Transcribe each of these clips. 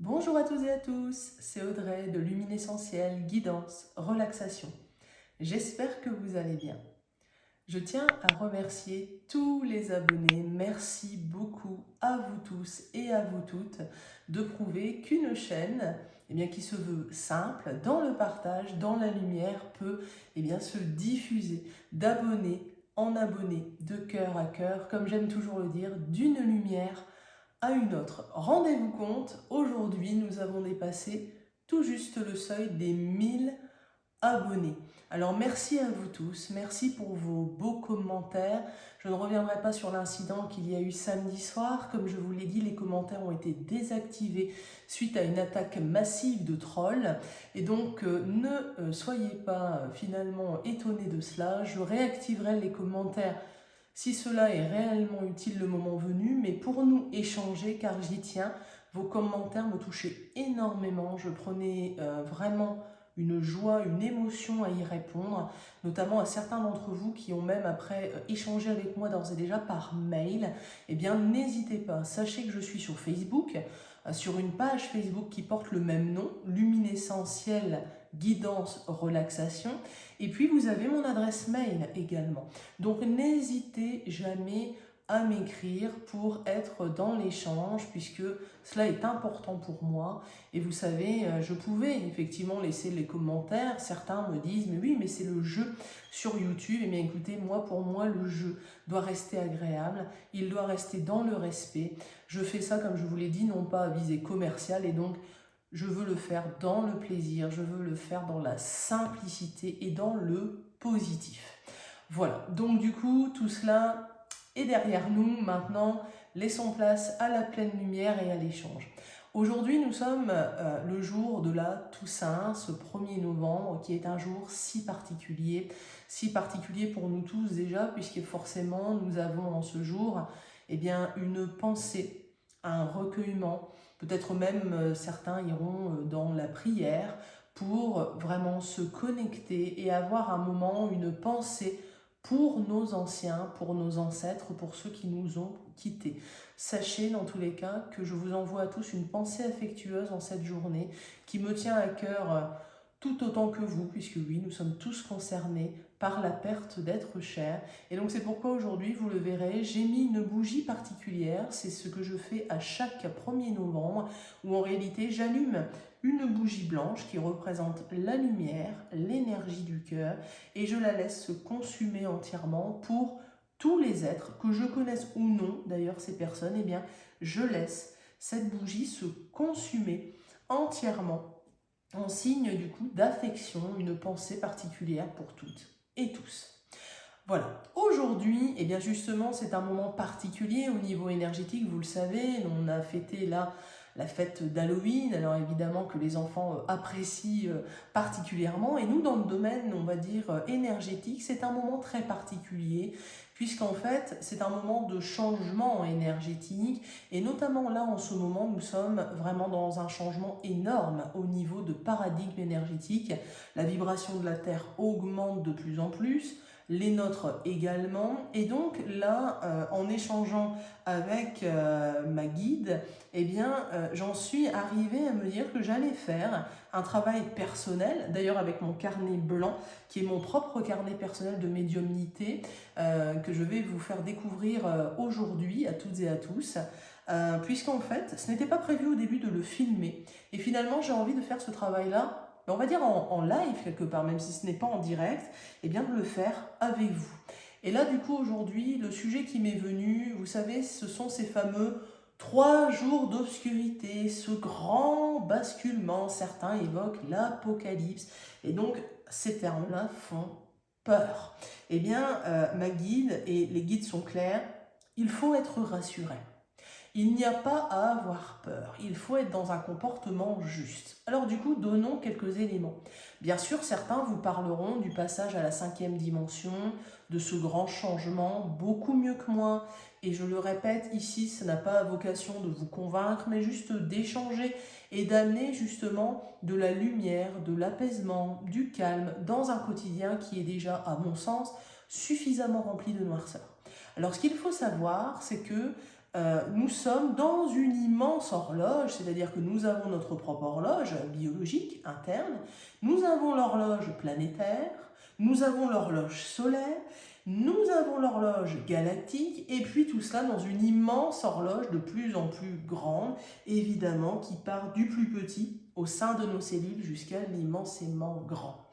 Bonjour à toutes et à tous, c'est Audrey de Luminessentiel, guidance, relaxation. J'espère que vous allez bien. Je tiens à remercier tous les abonnés. Merci beaucoup à vous tous et à vous toutes de prouver qu'une chaîne qui se veut simple, dans le partage, dans la lumière, peut se diffuser d'abonnés en abonnés, de cœur à cœur, comme j'aime toujours le dire, d'une lumière à une autre. Rendez-vous compte, aujourd'hui nous avons dépassé tout juste le seuil des 1000 abonnés. Alors merci à vous tous, merci pour vos beaux commentaires. Je ne reviendrai pas sur l'incident qu'il y a eu samedi soir. Comme je vous l'ai dit, les commentaires ont été désactivés suite à une attaque massive de trolls. Et donc ne soyez pas finalement étonnés de cela. Je réactiverai les commentaires si cela est réellement utile le moment venu, mais pour nous échanger, car j'y tiens, vos commentaires me touchaient énormément. Je prenais vraiment une joie, une émotion à y répondre, notamment à certains d'entre vous qui ont même après échangé avec moi d'ores et déjà par mail. Eh bien, n'hésitez pas. Sachez que je suis sur Facebook, sur une page Facebook qui porte le même nom, Luminessentiel Guidance Relaxation. Et puis, vous avez mon adresse mail également. Donc, n'hésitez jamais à m'écrire pour être dans l'échange, puisque cela est important pour moi. Et vous savez, je pouvais effectivement laisser les commentaires. Certains me disent, mais oui, mais c'est le jeu sur YouTube. Eh bien écoutez, pour moi, le jeu doit rester agréable. Il doit rester dans le respect. Je fais ça, comme je vous l'ai dit, non pas à visée commerciale. Et donc, je veux le faire dans le plaisir. Je veux le faire dans la simplicité et dans le positif. Voilà, donc du coup, tout cela est derrière nous. Maintenant, laissons place à la pleine lumière et à l'échange. Aujourd'hui, nous sommes le jour de la Toussaint, ce 1er novembre, qui est un jour si particulier pour nous tous déjà, puisque forcément, nous avons en ce jour une pensée, un recueillement. Peut-être même certains iront dans la prière pour vraiment se connecter et avoir un moment, une pensée pour nos anciens, pour nos ancêtres, pour ceux qui nous ont quittés. Sachez dans tous les cas que je vous envoie à tous une pensée affectueuse en cette journée qui me tient à cœur tout autant que vous, puisque oui, nous sommes tous concernés par la perte d'êtres chers. Et donc c'est pourquoi aujourd'hui, vous le verrez, j'ai mis une bougie particulière. C'est ce que je fais à chaque 1er novembre, où en réalité j'allume une bougie blanche qui représente la lumière, l'énergie du cœur, et je la laisse se consumer entièrement pour tous les êtres, que je connaisse ou non, d'ailleurs ces personnes, eh bien je laisse cette bougie se consumer entièrement en signe du coup d'affection, une pensée particulière pour toutes et tous. Voilà, aujourd'hui, eh bien justement, c'est un moment particulier au niveau énergétique, vous le savez, on a fêté là la fête d'Halloween, alors évidemment que les enfants apprécient particulièrement, et nous dans le domaine, on va dire, énergétique, c'est un moment très particulier, puisqu'en fait, c'est un moment de changement énergétique, et notamment là, en ce moment, nous sommes vraiment dans un changement énorme au niveau de paradigme énergétique. La vibration de la Terre augmente de plus en plus, les nôtres également. Et donc là, en échangeant avec ma guide, j'en suis arrivée à me dire que j'allais faire un travail personnel, d'ailleurs avec mon carnet blanc, qui est mon propre carnet personnel de médiumnité, que je vais vous faire découvrir aujourd'hui à toutes et à tous. Puisqu'en fait, ce n'était pas prévu au début de le filmer. Et finalement, j'ai envie de faire ce travail-là, on va dire en live quelque part, même si ce n'est pas en direct, et bien de le faire avec vous. Et là, du coup, aujourd'hui, le sujet qui m'est venu, vous savez, ce sont ces fameux 3 jours d'obscurité, ce grand basculement. Certains évoquent l'apocalypse. Et donc, ces termes-là font peur. Eh bien, ma guide, et les guides sont clairs, il faut être rassuré. Il n'y a pas à avoir peur, il faut être dans un comportement juste. Alors du coup, donnons quelques éléments. Bien sûr, certains vous parleront du passage à la 5e dimension, de ce grand changement, beaucoup mieux que moi. Et je le répète, ici, ça n'a pas vocation de vous convaincre, mais juste d'échanger et d'amener justement de la lumière, de l'apaisement, du calme dans un quotidien qui est déjà, à mon sens, suffisamment rempli de noirceur. Alors ce qu'il faut savoir, c'est que nous sommes dans une immense horloge, c'est-à-dire que nous avons notre propre horloge biologique interne, nous avons l'horloge planétaire, nous avons l'horloge solaire, nous avons l'horloge galactique, et puis tout cela dans une immense horloge de plus en plus grande, évidemment, qui part du plus petit au sein de nos cellules jusqu'à l'immensément grand.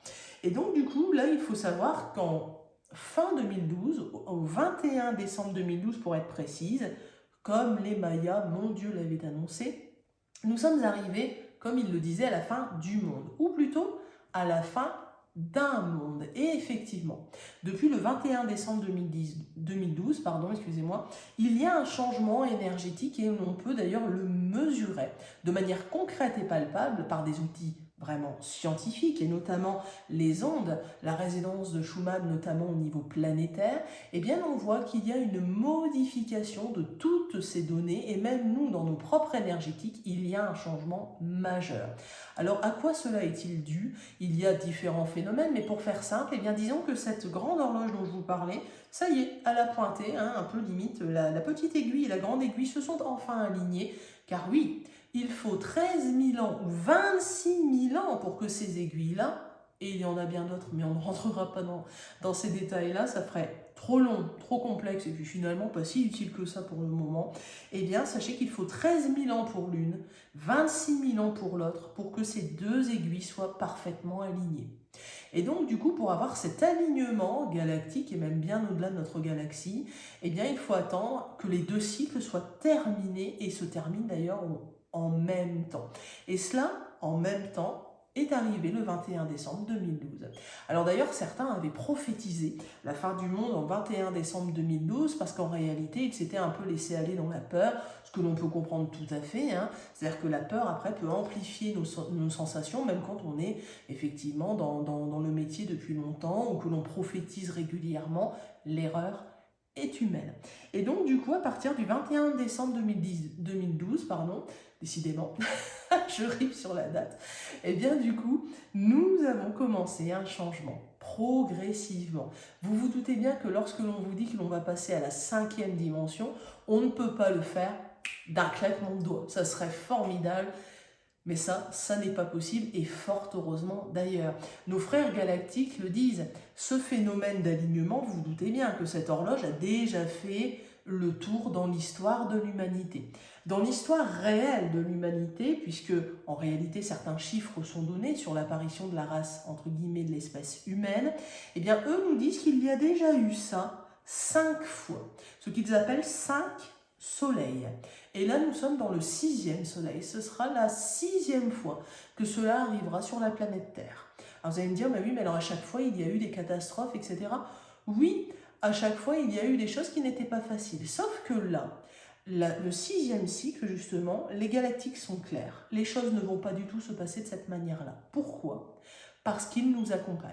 Et donc du coup, là, il faut savoir qu'en fin 2012, au 21 décembre 2012 pour être précise, comme les Mayas, mon Dieu, l'avait annoncé, nous sommes arrivés, comme il le disait, à la fin du monde, ou plutôt à la fin d'un monde. Et effectivement, depuis le 21 décembre 2012, il y a un changement énergétique et on peut d'ailleurs le mesurer de manière concrète et palpable par des outils vraiment scientifiques, et notamment les ondes, la résonance de Schumann, notamment au niveau planétaire. Eh bien, on voit qu'il y a une modification de toutes ces données, et même nous, dans nos propres énergétiques, il y a un changement majeur. Alors, à quoi cela est-il dû? Il y a différents phénomènes, mais pour faire simple, eh bien, disons que cette grande horloge dont je vous parlais, ça y est, elle a pointé, un peu limite, la petite aiguille et la grande aiguille se sont enfin alignées, car oui, il faut 13 000 ans ou 26 000 ans pour que ces aiguilles-là, et il y en a bien d'autres, mais on ne rentrera pas dans ces détails-là, ça ferait trop long, trop complexe, et puis finalement pas si utile que ça pour le moment, eh bien sachez qu'il faut 13 000 ans pour l'une, 26 000 ans pour l'autre, pour que ces deux aiguilles soient parfaitement alignées. Et donc du coup, pour avoir cet alignement galactique, et même bien au-delà de notre galaxie, eh bien il faut attendre que les deux cycles soient terminés, et se terminent d'ailleurs en même temps. Et cela, en même temps, est arrivé le 21 décembre 2012. Alors d'ailleurs, certains avaient prophétisé la fin du monde en 21 décembre 2012 parce qu'en réalité, ils s'étaient un peu laissés aller dans la peur, ce que l'on peut comprendre tout à fait. C'est-à-dire que la peur, après, peut amplifier nos sensations, même quand on est effectivement dans le métier depuis longtemps ou que l'on prophétise régulièrement. L'erreur est humaine. Et donc, du coup, à partir du 21 décembre 2012, décidément, je rime sur la date, et bien du coup, nous avons commencé un changement progressivement. Vous vous doutez bien que lorsque l'on vous dit que l'on va passer à la 5e dimension, on ne peut pas le faire d'un claquement de doigts. Ça serait formidable, mais ça n'est pas possible, et fort heureusement d'ailleurs. Nos frères galactiques le disent, ce phénomène d'alignement, vous vous doutez bien que cette horloge a déjà fait le tour dans l'histoire de l'humanité. Dans l'histoire réelle de l'humanité, puisque en réalité certains chiffres sont donnés sur l'apparition de la race, entre guillemets, de l'espèce humaine, eh bien eux nous disent qu'il y a déjà eu ça 5 fois, ce qu'ils appellent 5 soleils. Et là, nous sommes dans le 6e soleil. Ce sera la 6e fois que cela arrivera sur la planète Terre. Alors vous allez me dire, mais oui, mais alors à chaque fois, il y a eu des catastrophes, etc. Oui, à chaque fois, il y a eu des choses qui n'étaient pas faciles. Sauf que là, le 6e cycle, justement, les galactiques sont clairs. Les choses ne vont pas du tout se passer de cette manière-là. Pourquoi? Parce qu'ils nous accompagnent.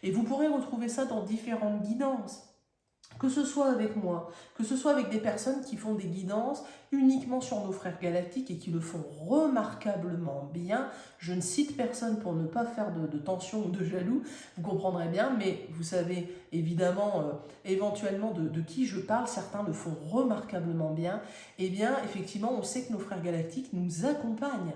Et vous pourrez retrouver ça dans différentes guidances. Que ce soit avec moi, que ce soit avec des personnes qui font des guidances uniquement sur nos frères galactiques et qui le font remarquablement bien. Je ne cite personne pour ne pas faire de tension ou de jaloux, vous comprendrez bien, mais vous savez évidemment, éventuellement de qui je parle, certains le font remarquablement bien. Eh bien, effectivement, on sait que nos frères galactiques nous accompagnent.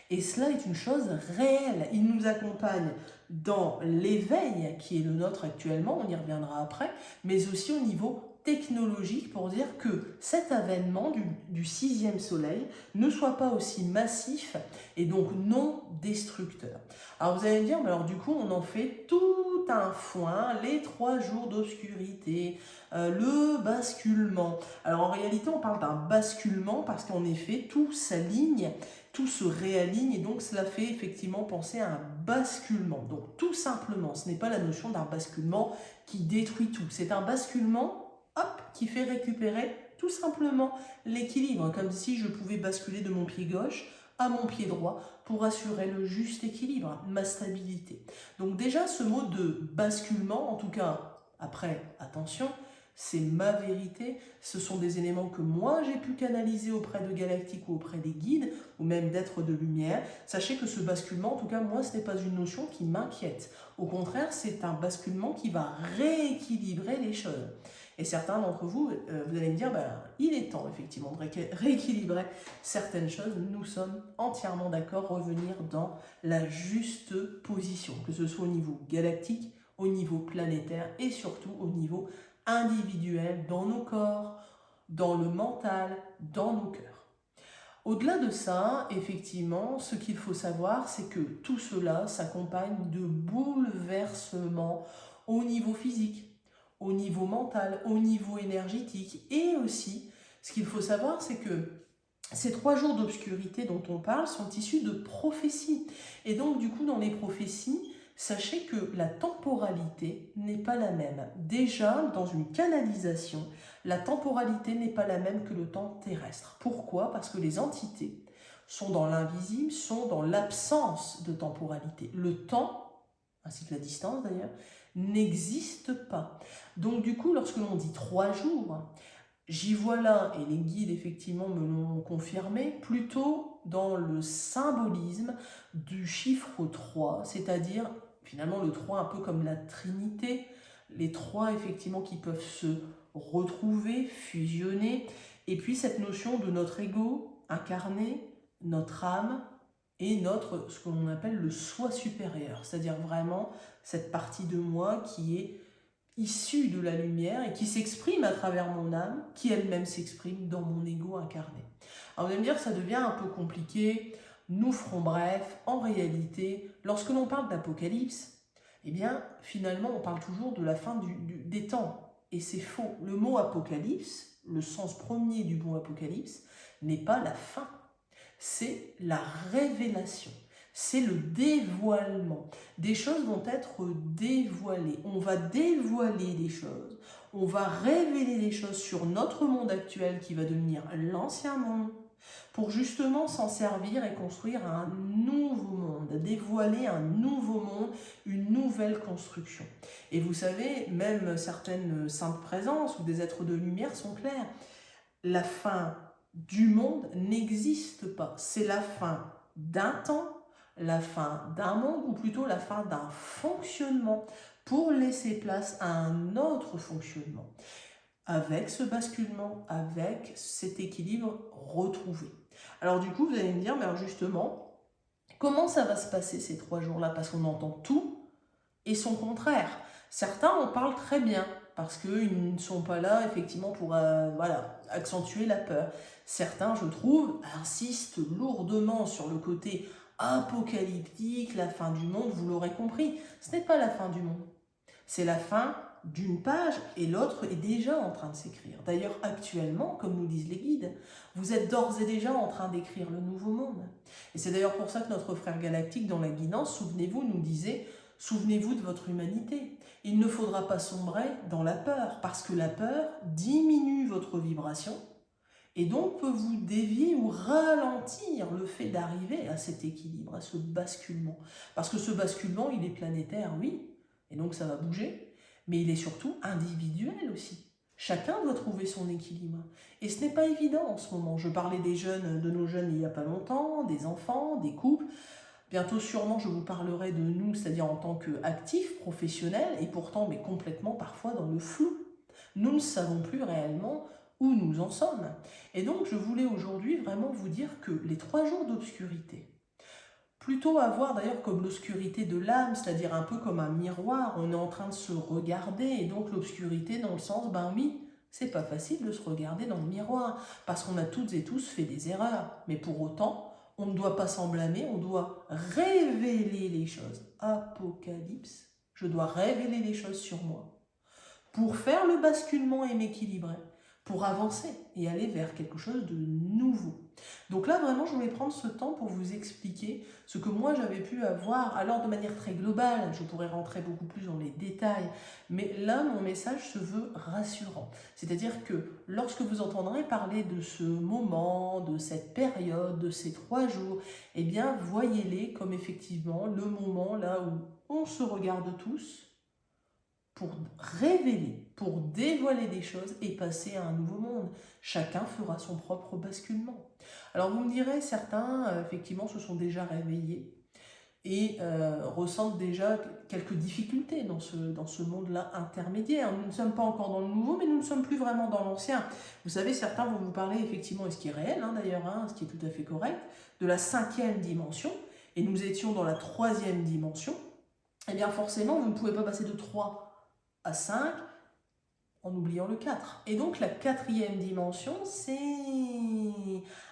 Et cela est une chose réelle. Ils nous accompagnent dans l'éveil qui est le nôtre actuellement, on y reviendra après, mais aussi au niveau technologique pour dire que cet avènement du 6e soleil ne soit pas aussi massif et donc non destructeur. Alors vous allez me dire, mais alors du coup on en fait tout un foin, les 3 jours d'obscurité, le basculement. Alors en réalité on parle d'un basculement parce qu'en effet tout s'aligne, tout se réaligne et donc cela fait effectivement penser à un basculement. Donc tout simplement, ce n'est pas la notion d'un basculement qui détruit tout, c'est un basculement qui fait récupérer tout simplement l'équilibre, comme si je pouvais basculer de mon pied gauche à mon pied droit pour assurer le juste équilibre, ma stabilité. Donc déjà ce mot de basculement, en tout cas après, attention, c'est ma vérité, ce sont des éléments que moi j'ai pu canaliser auprès de galactiques ou auprès des guides, ou même d'êtres de lumière. Sachez que ce basculement, en tout cas moi, ce n'est pas une notion qui m'inquiète. Au contraire, c'est un basculement qui va rééquilibrer les choses. Et certains d'entre vous, vous allez me dire, il est temps effectivement de rééquilibrer certaines choses. Nous sommes entièrement d'accord, revenir dans la juste position, que ce soit au niveau galactique, au niveau planétaire et surtout au niveau individuel, dans nos corps, dans le mental, dans nos cœurs. Au-delà de ça, effectivement, ce qu'il faut savoir, c'est que tout cela s'accompagne de bouleversements au niveau physique, au niveau mental, au niveau énergétique. Et aussi, ce qu'il faut savoir, c'est que ces 3 jours d'obscurité dont on parle sont issus de prophéties. Et donc, du coup, dans les prophéties, sachez que la temporalité n'est pas la même. Déjà, dans une canalisation, la temporalité n'est pas la même que le temps terrestre. Pourquoi? Parce que les entités sont dans l'invisible, sont dans l'absence de temporalité. Le temps, ainsi que la distance d'ailleurs, n'existe pas. Donc du coup, lorsque l'on dit 3 jours, j'y vois là, et les guides effectivement me l'ont confirmé, plutôt dans le symbolisme du chiffre 3, c'est-à-dire finalement le 3 un peu comme la Trinité, les 3 effectivement qui peuvent se retrouver, fusionner, et puis cette notion de notre ego incarné, notre âme, et notre, ce que l'on appelle le soi supérieur, c'est-à-dire vraiment cette partie de moi qui est issue de la lumière et qui s'exprime à travers mon âme, qui elle-même s'exprime dans mon ego incarné. Alors vous allez me dire, ça devient un peu compliqué, nous ferons bref. En réalité, lorsque l'on parle d'Apocalypse, eh bien, finalement, on parle toujours de la fin des temps. Et c'est faux. Le mot Apocalypse, le sens premier du mot Apocalypse, n'est pas la fin. C'est la révélation. C'est le dévoilement. Des choses vont être dévoilées. On va dévoiler des choses. On va révéler des choses sur notre monde actuel qui va devenir l'ancien monde pour justement s'en servir et construire un nouveau monde, dévoiler un nouveau monde, une nouvelle construction. Et vous savez, même certaines saintes présences ou des êtres de lumière sont clairs. La fin du monde n'existe pas. C'est la fin d'un temps, la fin d'un monde, ou plutôt la fin d'un fonctionnement pour laisser place à un autre fonctionnement. Avec ce basculement, avec cet équilibre retrouvé. Alors du coup, vous allez me dire, mais alors justement, comment ça va se passer ces 3 jours-là? Parce qu'on entend tout et son contraire. Certains en parlent très bien, parce qu'ils ne sont pas là effectivement pour accentuer la peur. Certains, je trouve, insistent lourdement sur le côté apocalyptique, la fin du monde, vous l'aurez compris. Ce n'est pas la fin du monde, c'est la fin d'une page et l'autre est déjà en train de s'écrire. D'ailleurs, actuellement, comme nous disent les guides, vous êtes d'ores et déjà en train d'écrire le nouveau monde. Et c'est d'ailleurs pour ça que notre frère galactique dans la guidance, souvenez-vous, nous disait « Souvenez-vous de votre humanité. Il ne faudra pas sombrer dans la peur, parce que la peur diminue votre vibration et donc peut vous dévier ou ralentir le fait d'arriver à cet équilibre, à ce basculement. Parce que ce basculement, il est planétaire, oui, et donc ça va bouger, mais il est surtout individuel aussi. Chacun doit trouver son équilibre. Et ce n'est pas évident en ce moment. Je parlais des jeunes, de nos jeunes il n'y a pas longtemps, des enfants, des couples. Bientôt sûrement je vous parlerai de nous, c'est-à-dire en tant qu'actifs, professionnels, et pourtant mais complètement parfois dans le flou. Nous ne savons plus réellement où nous en sommes. Et donc je voulais aujourd'hui vraiment vous dire que les 3 jours d'obscurité, plutôt à voir d'ailleurs comme l'obscurité de l'âme, c'est-à-dire un peu comme un miroir, on est en train de se regarder, et donc l'obscurité dans le sens, ben oui, c'est pas facile de se regarder dans le miroir, parce qu'on a toutes et tous fait des erreurs, mais pour autant, on ne doit pas s'en blâmer, on doit révéler les choses. Apocalypse, je dois révéler les choses sur moi, pour faire le basculement et m'équilibrer, pour avancer et aller vers quelque chose de nouveau. Donc là, vraiment, je voulais prendre ce temps pour vous expliquer ce que moi j'avais pu avoir, alors de manière très globale, je pourrais rentrer beaucoup plus dans les détails, mais là, mon message se veut rassurant. C'est-à-dire que lorsque vous entendrez parler de ce moment, de cette période, de ces 3 jours, eh bien, voyez-les comme effectivement le moment là où on se regarde tous, pour révéler, pour dévoiler des choses et passer à un nouveau monde. Chacun fera son propre basculement. Alors vous me direz, certains effectivement se sont déjà réveillés. et ressentent déjà quelques difficultés dans ce monde-là intermédiaire. Nous ne sommes pas encore dans le nouveau, mais nous ne sommes plus vraiment dans l'ancien. Vous savez, certains vont vous parler effectivement, et ce qui est réel d'ailleurs, ce qui est tout à fait correct, de la 5e dimension, et nous étions dans la 3e dimension. Eh bien forcément, vous ne pouvez pas passer de 3 à 5 en oubliant le 4. Et donc la 4e dimension, c'est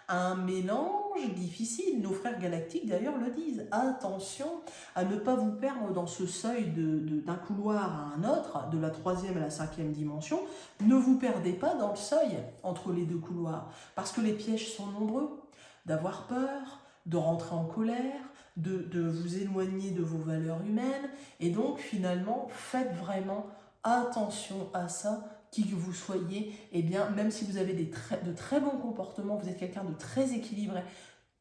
un mélange difficile. Nos frères galactiques d'ailleurs le disent. Attention à ne pas vous perdre dans ce seuil d'un couloir à un autre, de la 3e à la 5e dimension. Ne vous perdez pas dans le seuil entre les deux couloirs, parce que les pièges sont nombreux. D'avoir peur, de rentrer en colère, de vous éloigner de vos valeurs humaines. Et donc finalement, faites vraiment attention à ça, qui que vous soyez, eh bien, même si vous avez de très bons comportements, vous êtes quelqu'un de très équilibré,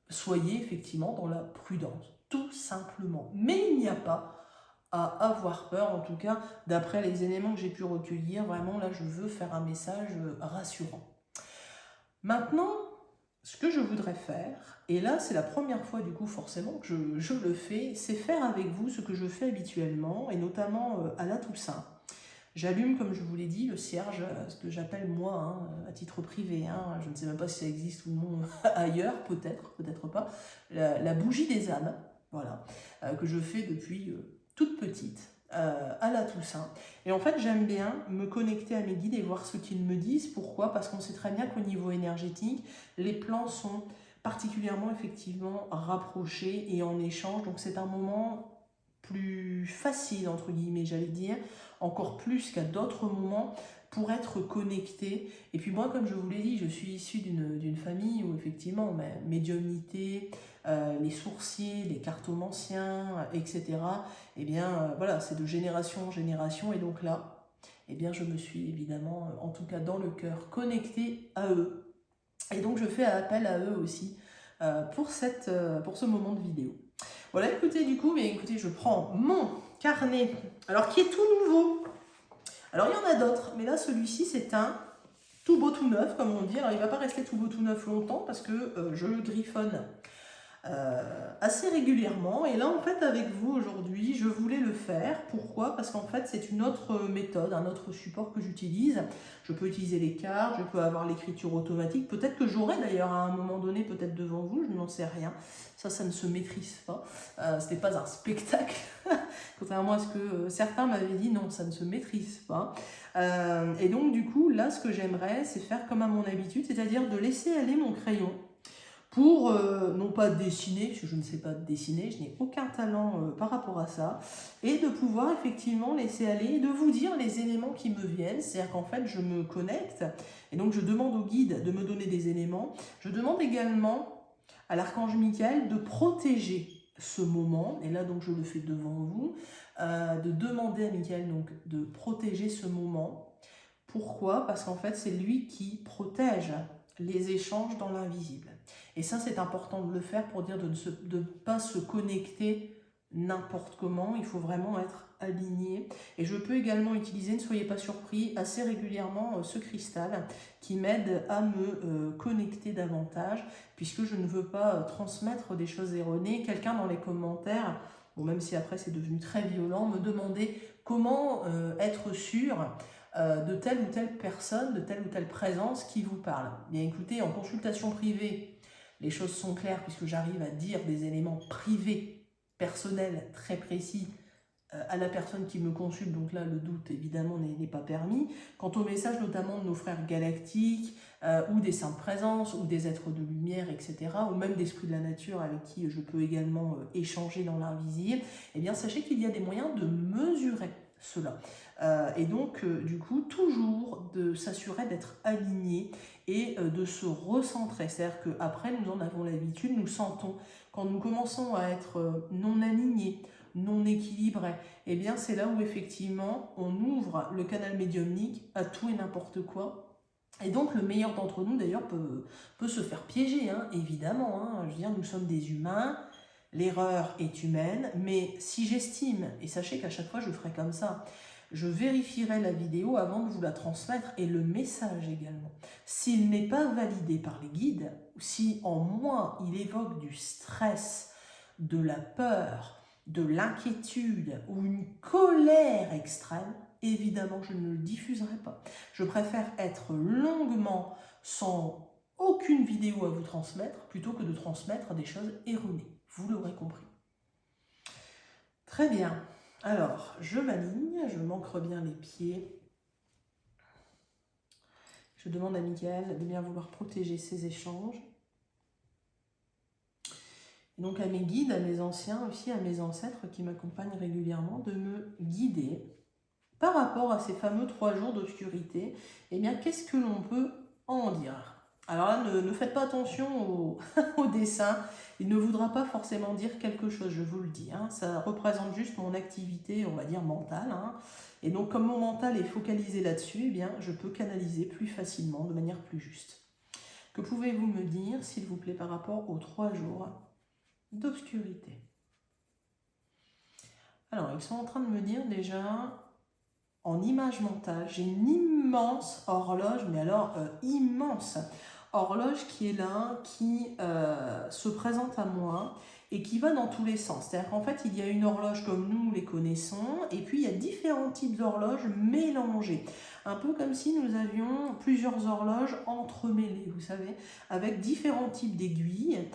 soyez effectivement dans la prudence, tout simplement. Mais il n'y a pas à avoir peur, en tout cas, d'après les éléments que j'ai pu recueillir, vraiment là, je veux faire un message rassurant. Maintenant, ce que je voudrais faire, et là c'est la première fois du coup forcément que je le fais, c'est faire avec vous ce que je fais habituellement, et notamment à la Toussaint. J'allume, comme je vous l'ai dit, le cierge, ce que j'appelle moi, à titre privé, je ne sais même pas si ça existe ou non ailleurs, peut-être, peut-être pas, la bougie des âmes, voilà, que je fais depuis toute petite, à la Toussaint. Et en fait, j'aime bien me connecter à mes guides et voir ce qu'ils me disent. Pourquoi? Parce qu'on sait très bien qu'au niveau énergétique, les plans sont particulièrement, effectivement, rapprochés et en échange. Donc c'est un moment plus facile, entre guillemets, j'allais dire, encore plus qu'à d'autres moments, pour être connecté. Et puis moi, comme je vous l'ai dit, je suis issue d'une famille où effectivement, médiumnité, les sourciers, les cartomanciens, etc., eh bien, voilà, c'est de génération en génération. Et donc là, eh bien, je me suis évidemment, en tout cas dans le cœur, connectée à eux. Et donc, je fais appel à eux aussi pour ce moment de vidéo. Voilà, écoutez, du coup, écoutez, je prends mon carnet, alors qui est tout nouveau. Alors, il y en a d'autres, mais là, celui-ci, c'est un tout beau, tout neuf, comme on dit. Alors, il ne va pas rester tout beau, tout neuf longtemps, parce que je le griffonne assez régulièrement. Et là, en fait, avec vous, aujourd'hui, je voulais le faire. Pourquoi? Parce qu'en fait, c'est une autre méthode, un autre support que j'utilise. Je peux utiliser les cartes, je peux avoir l'écriture automatique. Peut-être que j'aurai d'ailleurs à un moment donné, peut-être devant vous, je n'en sais rien. Ça ne se maîtrise pas. Ce n'est pas un spectacle. Contrairement à ce que certains m'avaient dit, non, ça ne se maîtrise pas. Et donc, du coup, là, ce que j'aimerais, c'est faire comme à mon habitude, c'est-à-dire de laisser aller mon crayon pour, non pas dessiner, parce que je ne sais pas dessiner, je n'ai aucun talent par rapport à ça, et de pouvoir effectivement laisser aller, et de vous dire les éléments qui me viennent, c'est-à-dire qu'en fait, je me connecte, et donc je demande au guide de me donner des éléments. Je demande également à l'archange Michael de protéger ce moment, et là donc je le fais devant vous, de demander à Michael donc de protéger ce moment. Pourquoi? Parce qu'en fait c'est lui qui protège les échanges dans l'invisible. Et ça c'est important de le faire pour dire de ne pas se connecter n'importe comment, il faut vraiment être aligné. Et je peux également utiliser, ne soyez pas surpris, assez régulièrement ce cristal qui m'aide à me connecter davantage, puisque je ne veux pas transmettre des choses erronées. Quelqu'un dans les commentaires, bon, même si après c'est devenu très violent, me demandait comment être sûr de telle ou telle personne, de telle ou telle présence qui vous parle. Bien écoutez, en consultation privée, les choses sont claires puisque j'arrive à dire des éléments privés, personnels, très précis à la personne qui me consulte, donc là le doute évidemment n'est pas permis. Quant au message notamment de nos frères galactiques, ou des saintes présences, ou des êtres de lumière, etc., ou même d'esprits de la nature avec qui je peux également échanger dans l'invisible, eh bien sachez qu'il y a des moyens de mesurer cela. Et donc, du coup, toujours de s'assurer d'être aligné et de se recentrer. C'est-à-dire qu'après, nous en avons l'habitude, nous sentons, quand nous commençons à être non alignés, non équilibrés, eh bien c'est là où effectivement on ouvre le canal médiumnique à tout et n'importe quoi. Et donc le meilleur d'entre nous d'ailleurs peut se faire piéger, évidemment. Je veux dire, nous sommes des humains, l'erreur est humaine, mais si j'estime, et sachez qu'à chaque fois je ferai comme ça, je vérifierai la vidéo avant de vous la transmettre et le message également. S'il n'est pas validé par les guides, ou si en moi il évoque du stress, de la peur, de l'inquiétude ou une colère extrême, évidemment, je ne le diffuserai pas. Je préfère être longuement sans aucune vidéo à vous transmettre plutôt que de transmettre des choses erronées. Vous l'aurez compris. Très bien. Alors, je m'aligne, je m'ancre bien les pieds. Je demande à Michael de bien vouloir protéger ces échanges. Et donc à mes guides, à mes anciens aussi, à mes ancêtres qui m'accompagnent régulièrement, de me guider par rapport à ces fameux 3 jours d'obscurité. Eh bien, qu'est-ce que l'on peut en dire? Alors là, ne faites pas attention au dessin. Il ne voudra pas forcément dire quelque chose, je vous le dis. Hein. Ça représente juste mon activité, on va dire, mentale. Hein. Et donc, comme mon mental est focalisé là-dessus, eh bien, je peux canaliser plus facilement, de manière plus juste. Que pouvez-vous me dire, s'il vous plaît, par rapport aux 3 jours d'obscurité? Alors, ils sont en train de me dire déjà, en image mentale, j'ai une immense horloge, mais alors immense horloge qui est là, qui se présente à moi et qui va dans tous les sens. C'est-à-dire qu'en fait, il y a une horloge comme nous les connaissons, et puis il y a différents types d'horloges mélangées. Un peu comme si nous avions plusieurs horloges entremêlées, vous savez, avec différents types d'aiguilles.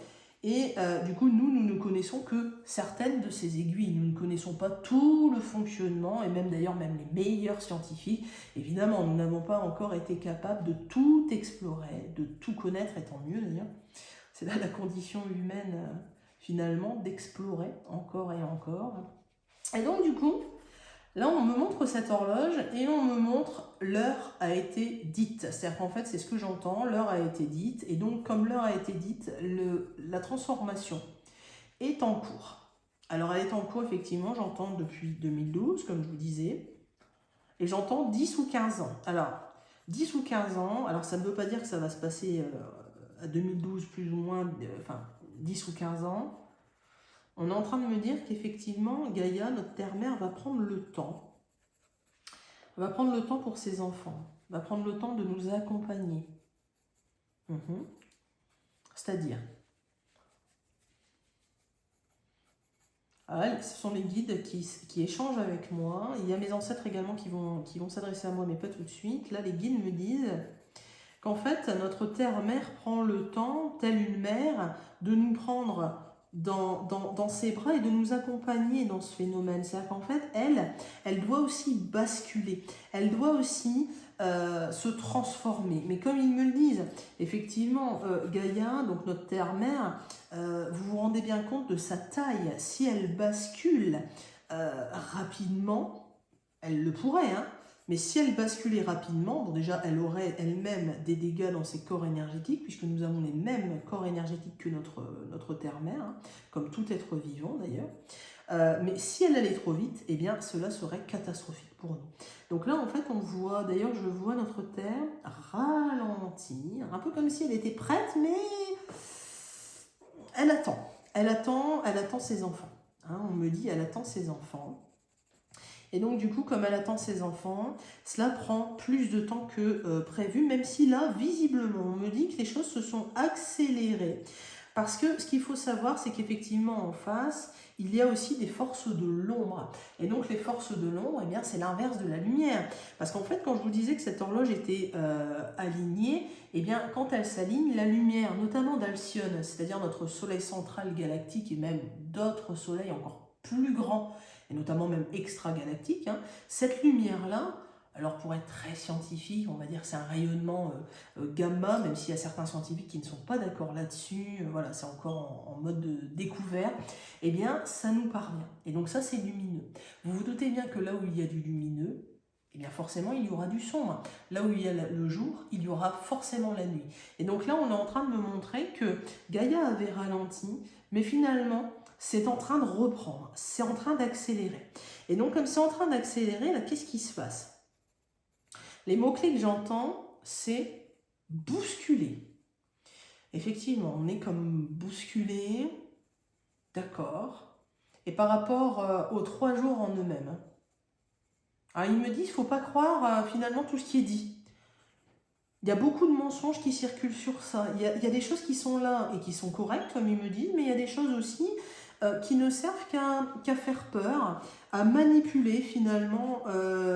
Et du coup, nous ne connaissons que certaines de ces aiguilles. Nous ne connaissons pas tout le fonctionnement, et même d'ailleurs, même les meilleurs scientifiques. Évidemment, nous n'avons pas encore été capables de tout explorer, de tout connaître, et tant mieux d'ailleurs. C'est là la condition humaine, finalement, d'explorer encore et encore. Et donc, du coup, là, on me montre cette horloge et on me montre l'heure a été dite. C'est-à-dire qu'en fait, c'est ce que j'entends, l'heure a été dite. Et donc, comme l'heure a été dite, la transformation est en cours. Alors, elle est en cours, effectivement, j'entends depuis 2012, comme je vous disais. Et j'entends 10 ou 15 ans. Alors, 10 ou 15 ans, alors ça ne veut pas dire que ça va se passer à 2012 plus ou moins, enfin, 10 ou 15 ans. On est en train de me dire qu'effectivement, Gaïa, notre terre-mère, va prendre le temps. Va prendre le temps pour ses enfants. Va prendre le temps de nous accompagner. C'est-à-dire, ce sont les guides qui échangent avec moi. Il y a mes ancêtres également qui vont s'adresser à moi, mais pas tout de suite. Là, les guides me disent qu'en fait, notre terre-mère prend le temps, telle une mère, de nous prendre dans ses bras et de nous accompagner dans ce phénomène. C'est-à-dire qu'en fait, elle doit aussi basculer, elle doit aussi se transformer. Mais comme ils me le disent, effectivement, Gaïa, donc notre terre-mère, vous vous rendez bien compte de sa taille. Si elle bascule rapidement, elle le pourrait, hein. Mais si elle basculait rapidement, bon déjà elle aurait elle-même des dégâts dans ses corps énergétiques, puisque nous avons les mêmes corps énergétiques que notre terre-mère, hein, comme tout être vivant d'ailleurs. Mais si elle allait trop vite, eh bien cela serait catastrophique pour nous. Donc là en fait on voit, d'ailleurs je vois notre terre ralentir, un peu comme si elle était prête, mais elle attend. Elle attend ses enfants. Hein, on me dit elle attend ses enfants. Et donc du coup, comme elle attend ses enfants, cela prend plus de temps que prévu, même si là, visiblement, on me dit que les choses se sont accélérées. Parce que ce qu'il faut savoir, c'est qu'effectivement, en face, il y a aussi des forces de l'ombre. Et donc les forces de l'ombre, eh bien, c'est l'inverse de la lumière. Parce qu'en fait, quand je vous disais que cette horloge était alignée, eh bien, quand elle s'aligne, la lumière, notamment d'Alcyone, c'est-à-dire notre soleil central galactique et même d'autres soleils encore plus grands, et notamment même extragalactique, hein, cette lumière-là, alors pour être très scientifique, on va dire que c'est un rayonnement gamma, même s'il y a certains scientifiques qui ne sont pas d'accord là-dessus, voilà, c'est encore en mode de découverte, eh bien ça nous parvient. Et donc ça c'est lumineux. Vous vous doutez bien que là où il y a du lumineux, eh bien forcément il y aura du sombre. Là où il y a le jour, il y aura forcément la nuit. Et donc là on est en train de me montrer que Gaïa avait ralenti, mais finalement c'est en train de reprendre, c'est en train d'accélérer. Et donc comme c'est en train d'accélérer, là qu'est-ce qui se passe? Les mots-clés que j'entends, c'est bousculer. Effectivement, on est comme bousculé, d'accord. Et par rapport aux 3 jours en eux-mêmes. Alors ils me disent, il ne faut pas croire finalement tout ce qui est dit. Il y a beaucoup de mensonges qui circulent sur ça. Il y a des choses qui sont là et qui sont correctes, comme ils me disent, mais il y a des choses aussi qui ne servent qu'à faire peur, à manipuler finalement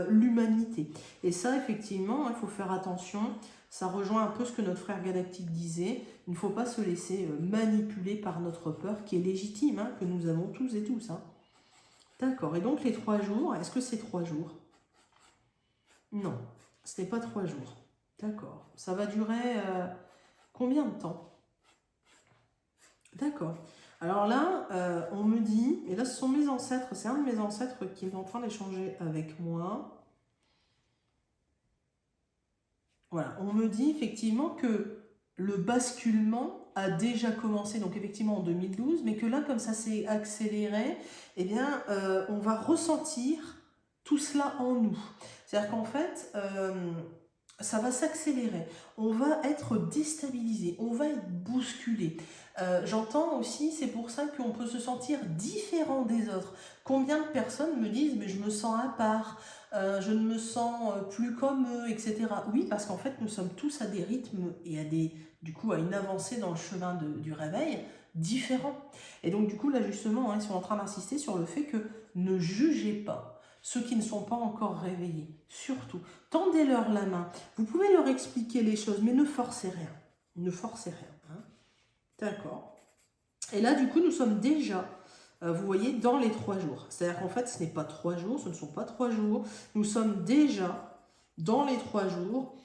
l'humanité. Et ça, effectivement, il faut faire attention. Ça rejoint un peu ce que notre frère galactique disait. Il ne faut pas se laisser manipuler par notre peur, qui est légitime, hein, que nous avons tous et tous. Hein. D'accord. Et donc les 3 jours, est-ce que c'est 3 jours? Non, ce n'est pas 3 jours. D'accord. Ça va durer combien de temps? D'accord. Alors là, on me dit, et là ce sont mes ancêtres, c'est un de mes ancêtres qui est en train d'échanger avec moi. Voilà, on me dit effectivement que le basculement a déjà commencé, donc effectivement en 2012, mais que là, comme ça s'est accéléré, eh bien, on va ressentir tout cela en nous. C'est-à-dire qu'en fait, ça va s'accélérer, on va être déstabilisé, on va être bousculé. J'entends aussi, c'est pour ça qu'on peut se sentir différent des autres. Combien de personnes me disent, mais je me sens à part, je ne me sens plus comme eux, etc. Oui, parce qu'en fait, nous sommes tous à des rythmes et du coup, à une avancée dans le chemin du réveil différents. Et donc, du coup, là, justement, hein, ils sont en train d'insister sur le fait que ne jugez pas ceux qui ne sont pas encore réveillés. Surtout, tendez-leur la main. Vous pouvez leur expliquer les choses, mais ne forcez rien. Ne forcez rien. Hein. D'accord. Et là, du coup, nous sommes déjà, vous voyez, dans les 3 jours. C'est-à-dire qu'en fait, ce n'est pas 3 jours, ce ne sont pas 3 jours. Nous sommes déjà dans les 3 jours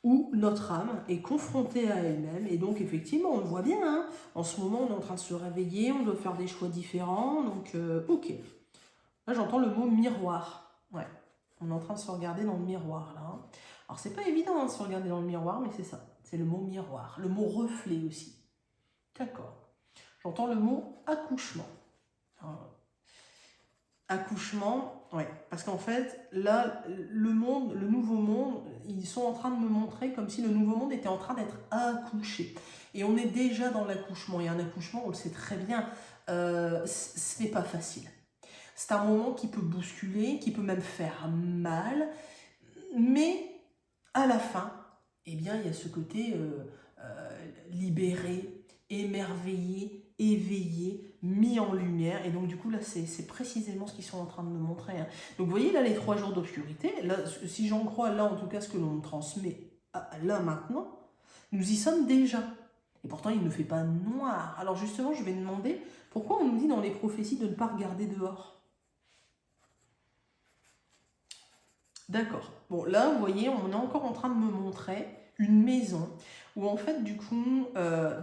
où notre âme est confrontée à elle-même. Et donc, effectivement, on le voit bien. Hein. En ce moment, on est en train de se réveiller, on doit faire des choix différents. Donc, ok. Là, j'entends le mot miroir. Ouais. On est en train de se regarder dans le miroir, là. Alors, c'est pas évident hein, de se regarder dans le miroir, mais c'est ça. C'est le mot miroir. Le mot reflet aussi. D'accord. J'entends le mot accouchement. Alors, accouchement, ouais. Parce qu'en fait, là, le monde, le nouveau monde, ils sont en train de me montrer comme si le nouveau monde était en train d'être accouché. Et on est déjà dans l'accouchement. Et un accouchement, on le sait très bien, ce n'est pas facile. C'est un moment qui peut bousculer, qui peut même faire mal, mais à la fin, eh bien, il y a ce côté libéré, émerveillé, éveillé, mis en lumière. Et donc, du coup, là, c'est précisément ce qu'ils sont en train de me montrer. Hein. Donc, vous voyez, là, les 3 jours d'obscurité, là, si j'en crois, là, en tout cas, ce que l'on transmet là, maintenant, nous y sommes déjà. Et pourtant, il ne fait pas noir. Alors, justement, je vais demander, pourquoi on nous dit dans les prophéties de ne pas regarder dehors? D'accord. Bon, là, vous voyez, on est encore en train de me montrer une maison où, en fait, du coup,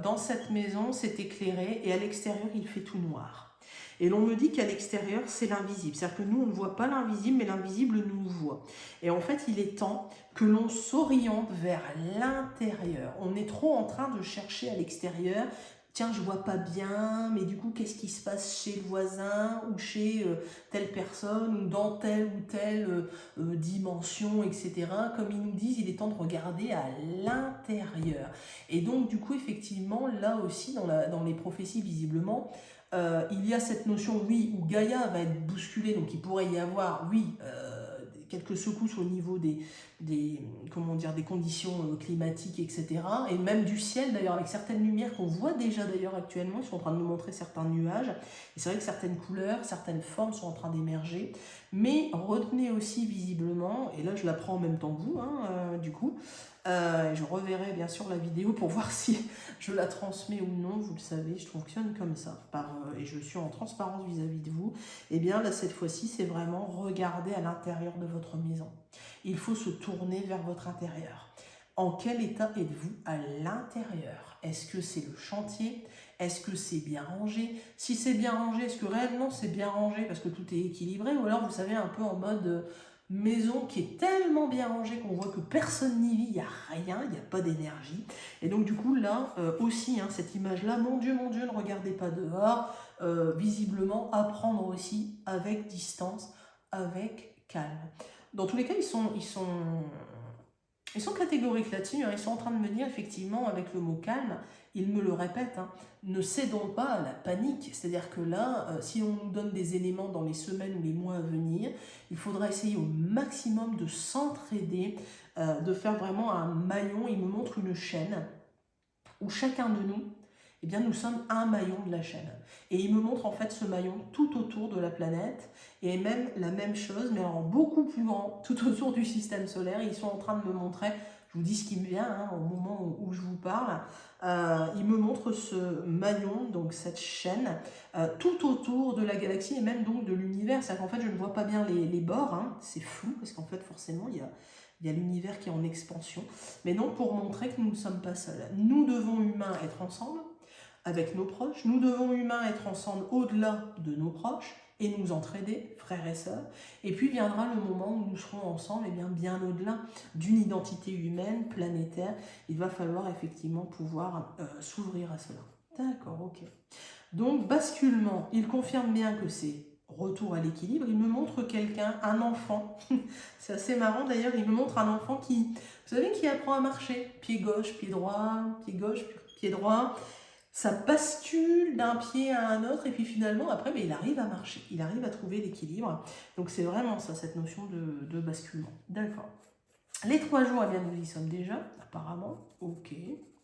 dans cette maison, c'est éclairé et à l'extérieur, il fait tout noir. Et l'on me dit qu'à l'extérieur, c'est l'invisible. C'est-à-dire que nous, on ne voit pas l'invisible, mais l'invisible nous voit. Et en fait, il est temps que l'on s'oriente vers l'intérieur. On est trop en train de chercher à l'extérieur. Tiens, je vois pas bien, mais du coup, qu'est-ce qui se passe chez le voisin ou chez telle personne ou dans telle ou telle dimension, etc. Comme ils nous disent, il est temps de regarder à l'intérieur. Et donc, du coup, effectivement, là aussi, dans les prophéties, visiblement, il y a cette notion, oui, où Gaïa va être bousculée, donc il pourrait y avoir, oui, quelques secousses au niveau comment dire, des conditions climatiques, etc. Et même du ciel, d'ailleurs, avec certaines lumières qu'on voit déjà d'ailleurs actuellement, ils sont en train de nous montrer certains nuages. Et c'est vrai que certaines couleurs, certaines formes sont en train d'émerger. Mais retenez aussi visiblement, et là je la prends en même temps que vous, hein, du coup, je reverrai bien sûr la vidéo pour voir si je la transmets ou non, vous le savez, je fonctionne comme ça, et je suis en transparence vis-à-vis de vous. Et bien là, cette fois-ci, c'est vraiment regarder à l'intérieur de votre maison. Il faut se tourner vers votre intérieur. En quel état êtes-vous à l'intérieur? Est-ce que c'est le chantier? Est-ce que c'est bien rangé? Si c'est bien rangé, est-ce que réellement c'est bien rangé parce que tout est équilibré? Ou alors vous savez, un peu en mode maison qui est tellement bien rangée qu'on voit que personne n'y vit, il n'y a rien, il n'y a pas d'énergie. Et donc du coup là aussi, hein, cette image-là, mon Dieu, ne regardez pas dehors, visiblement apprendre aussi avec distance, avec calme. Dans tous les cas, ils sont catégoriques là-dessus, hein. Ils sont en train de me dire effectivement avec le mot calme, ils me le répètent, hein, ne cédons pas à la panique. C'est-à-dire que là, si on nous donne des éléments dans les semaines ou les mois à venir, il faudra essayer au maximum de s'entraider, de faire vraiment un maillon. Il me montre une chaîne où chacun de nous eh bien nous sommes un maillon de la chaîne. Et il me montre en fait ce maillon tout autour de la planète, et même la même chose, mais en beaucoup plus grand, tout autour du système solaire. Ils sont en train de me montrer, je vous dis ce qui me vient hein, au moment où je vous parle, ils me montrent ce maillon, donc cette chaîne, tout autour de la galaxie et même donc de l'univers. C'est-à-dire qu'en fait je ne vois pas bien les bords, hein, c'est flou, parce qu'en fait forcément il y a l'univers qui est en expansion, mais non, pour montrer que nous ne sommes pas seuls. Nous devons humains être ensemble, avec nos proches, nous devons humains être ensemble au-delà de nos proches et nous entraider, frères et sœurs. Et puis viendra le moment où nous serons ensemble, et bien au-delà d'une identité humaine, planétaire. Il va falloir effectivement pouvoir s'ouvrir à cela. D'accord, ok. Donc basculement, il confirme bien que c'est retour à l'équilibre. Il me montre quelqu'un, un enfant. C'est assez marrant d'ailleurs, il me montre un enfant qui, vous savez, qui apprend à marcher. Pied gauche, pied droit, pied gauche, pied droit. Ça bascule d'un pied à un autre et puis finalement après il arrive à marcher, il arrive à trouver l'équilibre. Donc c'est vraiment ça, cette notion de basculement. D'accord. Les 3 jours, eh bien nous y sommes déjà, apparemment. Ok,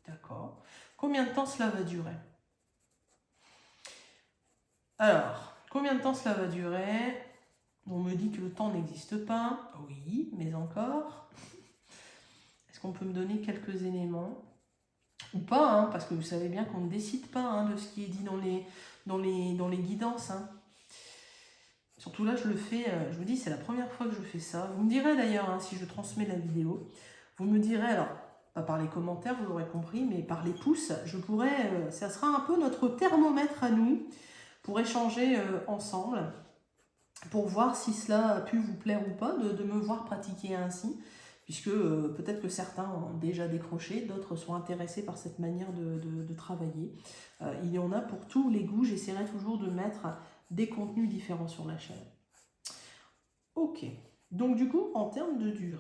d'accord. Combien de temps cela va durer? Alors, combien de temps cela va durer? On me dit que le temps n'existe pas. Oui, mais encore. Est-ce qu'on peut me donner quelques éléments? Ou pas, hein, parce que vous savez bien qu'on ne décide pas hein, de ce qui est dit dans les guidances. Hein. Surtout là, je le fais, je vous dis, c'est la première fois que je fais ça. Vous me direz d'ailleurs, hein, si je transmets la vidéo, vous me direz, alors, pas par les commentaires, vous l'aurez compris, mais par les pouces, je pourrais, ça sera un peu notre thermomètre à nous, pour échanger ensemble, pour voir si cela a pu vous plaire ou pas, de me voir pratiquer ainsi. Puisque peut-être que certains ont déjà décroché, d'autres sont intéressés par cette manière de travailler. Il y en a pour tous les goûts, j'essaierai toujours de mettre des contenus différents sur la chaîne. Ok, donc du coup, en termes de durée,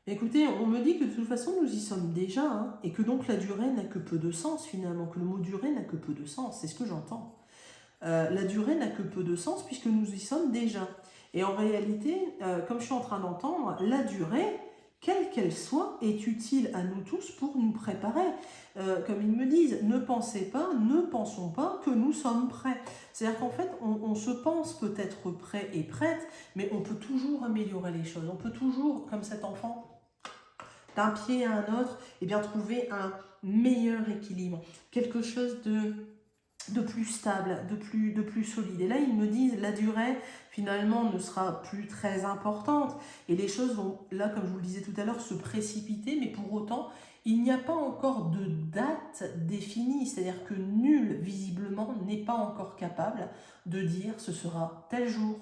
écoutez, on me dit que de toute façon, nous y sommes déjà, hein, et que donc la durée n'a que peu de sens finalement, que le mot durée n'a que peu de sens, c'est ce que j'entends. La durée n'a que peu de sens puisque nous y sommes déjà. Et en réalité, comme je suis en train d'entendre, la durée, quelle qu'elle soit, est utile à nous tous pour nous préparer. Comme ils me disent, ne pensons pas que nous sommes prêts. C'est-à-dire qu'en fait, on se pense peut-être prêt et prête, mais on peut toujours améliorer les choses. On peut toujours, comme cet enfant, d'un pied à un autre, eh bien, trouver un meilleur équilibre. Quelque chose de plus stable, de plus solide. Et là, ils me disent, la durée, finalement, ne sera plus très importante. Et les choses vont, là, comme je vous le disais tout à l'heure, se précipiter, mais pour autant, il n'y a pas encore de date définie. C'est-à-dire que nul, visiblement, n'est pas encore capable de dire ce sera tel jour,